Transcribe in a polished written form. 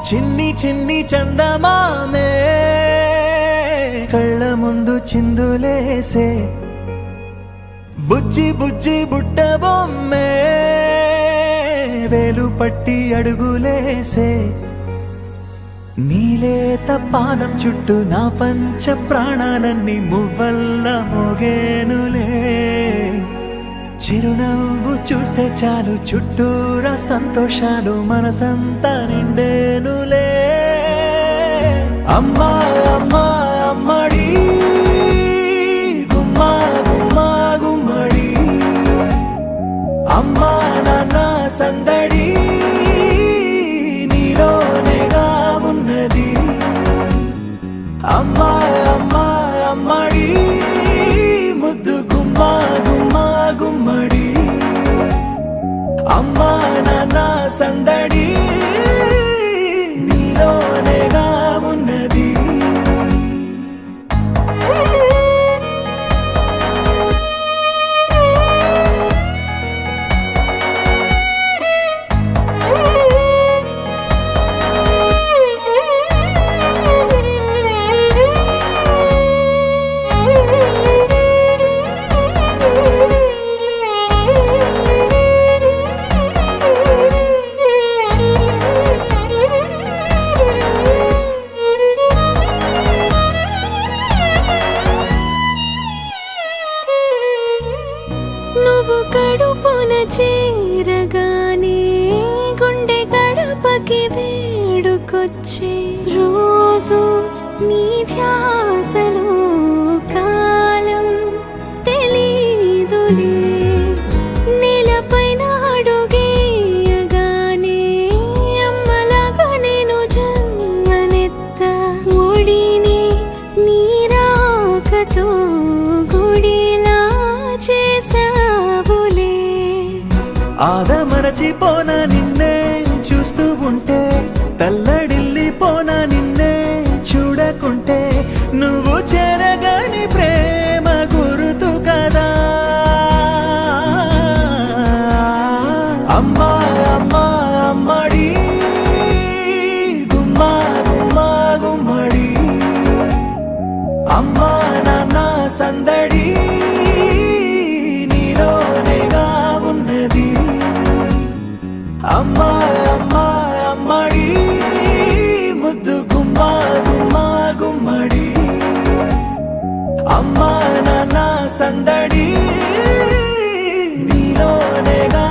చిన్ని చిన్ని చందమామే కళ్ళ ముందు చిందులేసే బుజ్జి బుజ్జి బుట్ట బొమ్మే వేలు పట్టి అడుగులేసే నీలేత పాదం చుట్టూ నా పంచ ప్రాణాలన్నీ మువ్వల్ల మోగేనులే చిరునవ్వు చూస్తే చాలు చుట్టూరా సంతోషాలు మనసంతా నిండేనులే అమ్మా అమ్మా అమ్మడి గుమ్మా గుమ్మా గుమ్మడి అమ్మా నాన్న సందడి నీలోనేగా ఉన్నది అమ్మా అమ్మా అమ్మడి ముద్దు గుమ్మా గుమ్మా గుమ్మడి అమ్మా నాన్న సందడి నీలోనేగా ఉన్నది నువ్వు కడుపున చేరగానే గుండె గడపకి వేడుకొచ్చే రోజు నీ ధ్యాసలో కాలం తెలీదులే నేలపైన అడుగేయగానే అమ్మలాగా నేను జన్మనెత్త ఒడిని నీ రాకతో గుడిలా చేసావులే ఆదమరచిపోన నిన్నే చూస్తూ ఉంటే తల్లడిల్లిపోన నిన్నే చూడకుంటే నువ్వు చెరగని ప్రేమ గురుతు కదా అమ్మా అమ్మా అమ్మడి గుమ్మా గుమ్మా గుమ్మడి అమ్మా నాన్న సందడి నీలోనేగా ఉన్నది అమ్మా అమ్మా అమ్మడి ముద్దు గుమ్మా గుమ్మా గుమ్మడి అమ్మా నాన్న సందడి నీలోనేగా